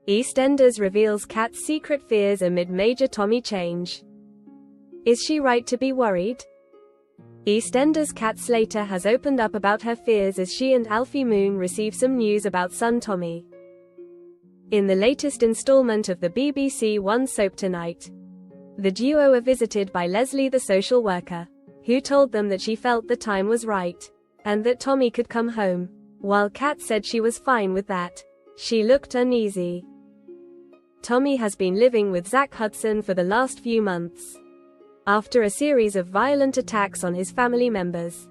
EastEnders reveals Kat's secret fears amid major Tommy change. Is she right to be worried? EastEnders Kat Slater has opened up about her fears as she and Alfie Moon receive some news about son Tommy. In the latest installment of the BBC One soap Tonight, the duo are visited by Leslie the social worker, who told them that she felt the time was right, and that Tommy could come home. While Kat said she was fine with that, she looked uneasy. Tommy has been living with Zach Hudson for the last few months, after a series of violent attacks on his family members.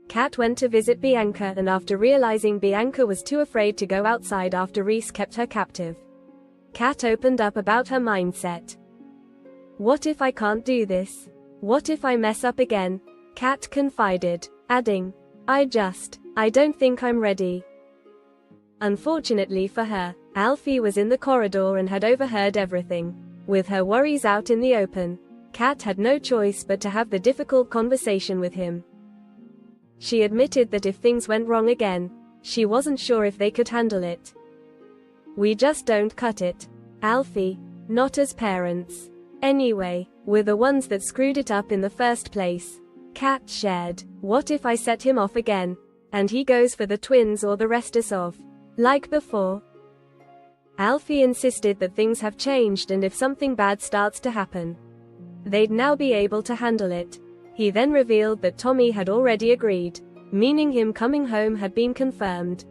Kat went to visit Bianca, and after realizing Bianca was too afraid to go outside after Reese kept her captive, Kat opened up about her mindset. "What if I can't do this? What if I mess up again?" Kat confided, adding, I don't think I'm ready." Unfortunately for her, Alfie was in the corridor and had overheard everything. With her worries out in the open, Kat had no choice but to have the difficult conversation with him. She admitted that if things went wrong again, she wasn't sure if they could handle it. "We just don't cut it, Alfie, not as parents. Anyway, we're the ones that screwed it up in the first place." Kat shared, "What if I set him off again, and he goes for the twins or the rest us of, like before?" Alfie insisted that things have changed, and if something bad starts to happen, they'd now be able to handle it. He then revealed that Tommy had already agreed, meaning him coming home had been confirmed.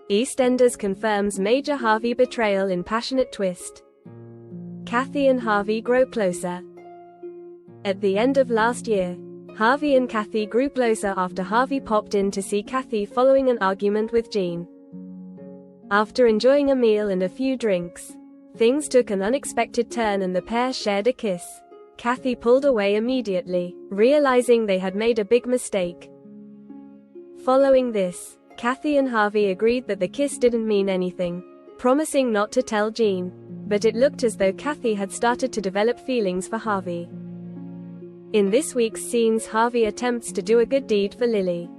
EastEnders confirms major Harvey betrayal in passionate twist. Kathy and Harvey grow closer. At the end of last year, Harvey and Kathy grew closer after Harvey popped in to see Kathy following an argument with Jean. After enjoying a meal and a few drinks, things took an unexpected turn and the pair shared a kiss. Kathy pulled away immediately, realizing they had made a big mistake. Following this, Kathy and Harvey agreed that the kiss didn't mean anything, promising not to tell Jean, but it looked as though Kathy had started to develop feelings for Harvey. In this week's scenes, Harvey attempts to do a good deed for Lily,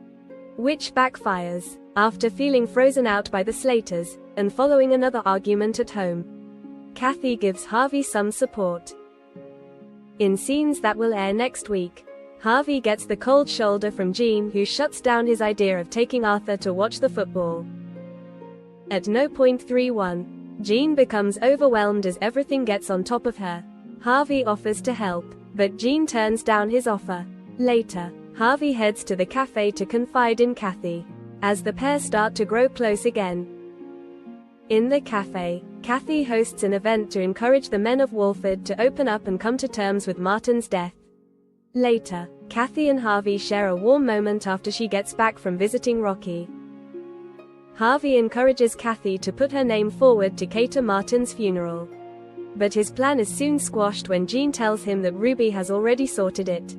which backfires. After feeling frozen out by the Slaters, and following another argument at home, Kathy gives Harvey some support. In scenes that will air next week, Harvey gets the cold shoulder from Jean, who shuts down his idea of taking Arthur to watch the football. At no point 31, Jean becomes overwhelmed as everything gets on top of her. Harvey offers to help, but Jean turns down his offer. Later, Harvey heads to the cafe to confide in Kathy, as the pair start to grow close again. In the cafe, Kathy hosts an event to encourage the men of Walford to open up and come to terms with Martin's death. Later, Kathy and Harvey share a warm moment after she gets back from visiting Rocky. Harvey encourages Kathy to put her name forward to cater Martin's funeral, but his plan is soon squashed when Jean tells him that Ruby has already sorted it.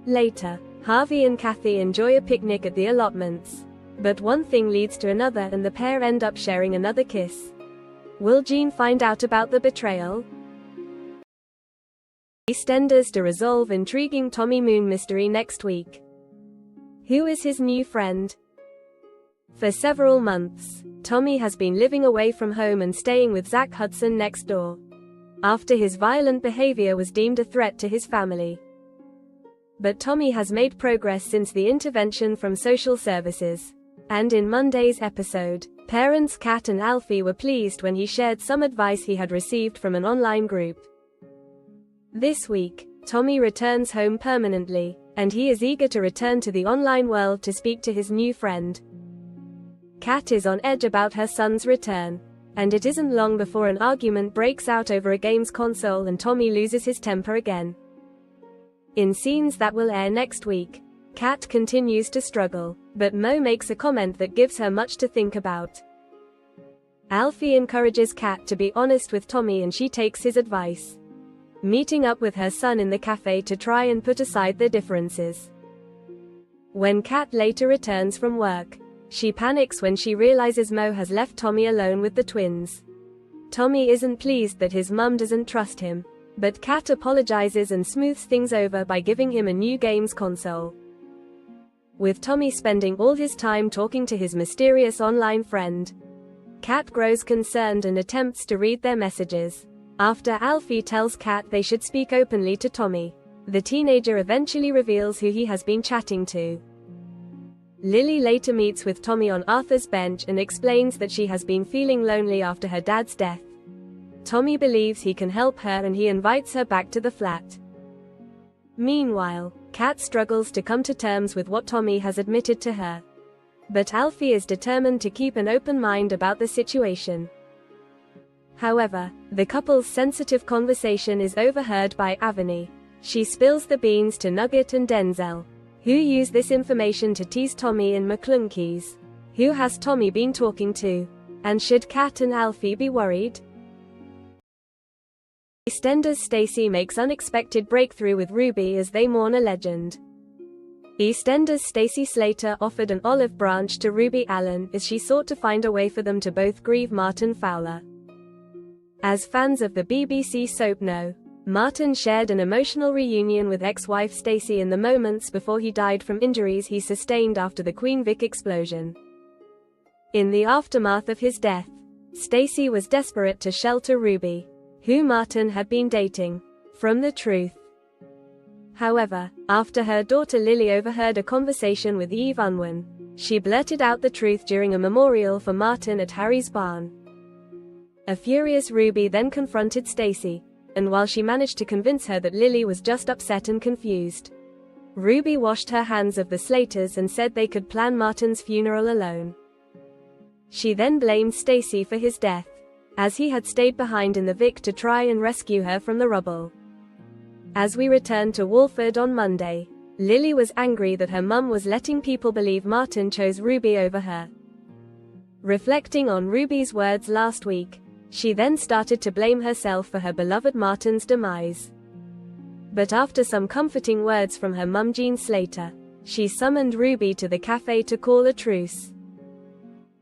Later, Harvey and Kathy enjoy a picnic at the allotments, but one thing leads to another and the pair end up sharing another kiss. Will Jean find out about the betrayal? EastEnders to resolve intriguing Tommy Moon mystery next week. Who is his new friend? For several months, Tommy has been living away from home and staying with Zach Hudson next door, after his violent behavior was deemed a threat to his family. But Tommy has made progress since the intervention from social services. And in Monday's episode, parents Kat and Alfie were pleased when he shared some advice he had received from an online group. This week, Tommy returns home permanently, and he is eager to return to the online world to speak to his new friend. Kat is on edge about her son's return, and it isn't long before an argument breaks out over a games console and Tommy loses his temper again. In scenes that will air next week, Kat continues to struggle, but Mo makes a comment that gives her much to think about. Alfie encourages Kat to be honest with Tommy and she takes his advice, meeting up with her son in the cafe to try and put aside their differences. When Kat later returns from work, she panics when she realizes Mo has left Tommy alone with the twins. Tommy isn't pleased that his mum doesn't trust him, but Kat apologizes and smooths things over by giving him a new games console. with Tommy spending all his time talking to his mysterious online friend. Kat grows concerned and attempts to read their messages. After Alfie tells Kat they should speak openly to Tommy, the teenager eventually reveals who he has been chatting to. Lily later meets with Tommy on Arthur's bench and explains that she has been feeling lonely after her dad's death. Tommy believes he can help her and he invites her back to the flat. Meanwhile, Kat struggles to come to terms with what Tommy has admitted to her. But Alfie is determined to keep an open mind about the situation. However, the couple's sensitive conversation is overheard by Avani. She spills the beans to Nugget and Denzel, who use this information to tease Tommy and McClunky's. Who has Tommy been talking to? And should Kat and Alfie be worried? EastEnders Stacy makes unexpected breakthrough with Ruby as they mourn a legend. EastEnders Stacy Slater offered an olive branch to Ruby Allen as she sought to find a way for them to both grieve Martin Fowler. As fans of the BBC soap know, Martin shared an emotional reunion with ex-wife Stacy in the moments before he died from injuries he sustained after the Queen Vic explosion. In the aftermath of his death, Stacy was desperate to shelter Ruby, who Martin had been dating, from the truth. However, after her daughter Lily overheard a conversation with Eve Unwin, she blurted out the truth during a memorial for Martin at Harry's barn. A furious Ruby then confronted Stacy, and while she managed to convince her that Lily was just upset and confused, Ruby washed her hands of the Slaters and said they could plan Martin's funeral alone. She then blamed Stacy for his death, as he had stayed behind in the Vic to try and rescue her from the rubble. As we returned to Walford on Monday, Lily was angry that her mum was letting people believe Martin chose Ruby over her. Reflecting on Ruby's words last week, she then started to blame herself for her beloved Martin's demise. But after some comforting words from her mum Jean Slater, she summoned Ruby to the cafe to call a truce.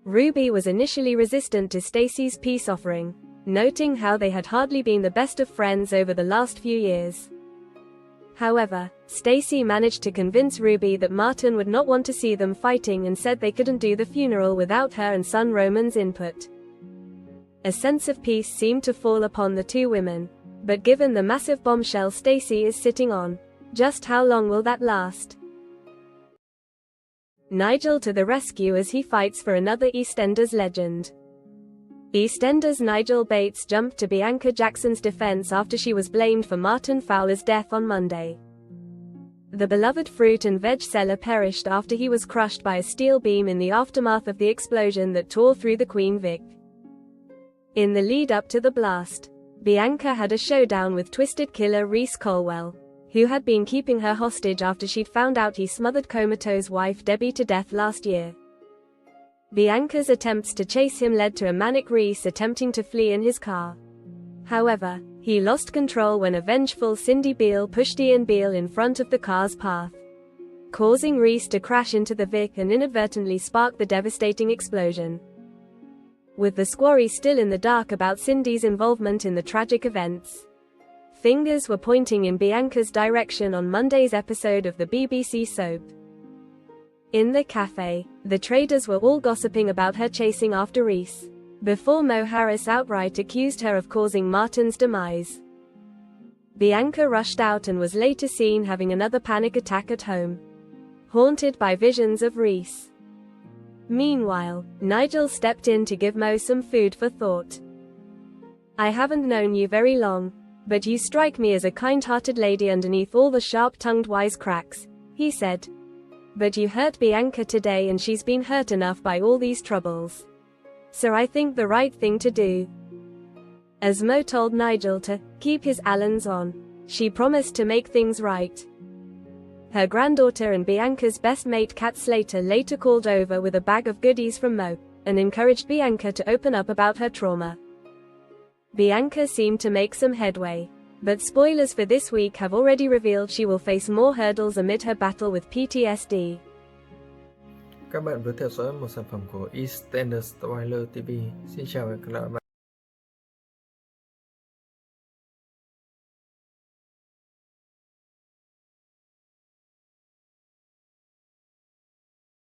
Ruby was initially resistant to Stacy's peace offering, noting how they had hardly been the best of friends over the last few years. However, Stacy managed to convince Ruby that Martin would not want to see them fighting and said they couldn't do the funeral without her and son Roman's input. A sense of peace seemed to fall upon the two women, but given the massive bombshell Stacy is sitting on, just how long will that last? Nigel to the rescue as he fights for another EastEnders legend. EastEnders Nigel Bates jumped to Bianca Jackson's defense after she was blamed for Martin Fowler's death on Monday. The beloved fruit and veg seller perished after he was crushed by a steel beam in the aftermath of the explosion that tore through the Queen Vic. In the lead-up to the blast, Bianca had a showdown with twisted killer Reese Colwell, who had been keeping her hostage after she'd found out he smothered comatose wife Debbie to death last year. Bianca's attempts to chase him led to a manic Reese attempting to flee in his car. However, he lost control when a vengeful Cindy Beale pushed Ian Beale in front of the car's path, causing Reese to crash into the Vic and inadvertently spark the devastating explosion. With the squarry still in the dark about Cindy's involvement in the tragic events, fingers were pointing in Bianca's direction on Monday's episode of the BBC soap. In the cafe, the traders were all gossiping about her chasing after Reese, before Mo Harris outright accused her of causing Martin's demise. Bianca rushed out and was later seen having another panic attack at home, haunted by visions of Reese. Meanwhile, Nigel stepped in to give Mo some food for thought. "I haven't known you very long, but you strike me as a kind-hearted lady underneath all the sharp-tongued wisecracks," he said. "But you hurt Bianca today and she's been hurt enough by all these troubles. So I think the right thing to do." As Mo told Nigel to keep his Allens on, she promised to make things right. Her granddaughter and Bianca's best mate Kat Slater later called over with a bag of goodies from Mo, and encouraged Bianca to open up about her trauma. Bianca seemed to make some headway, but spoilers for this week have already revealed she will face more hurdles amid her battle with PTSD. Các bạn vừa theo dõi một sản phẩm của EastEnders Spoiler TV. Xin chào và hẹn gặp lại.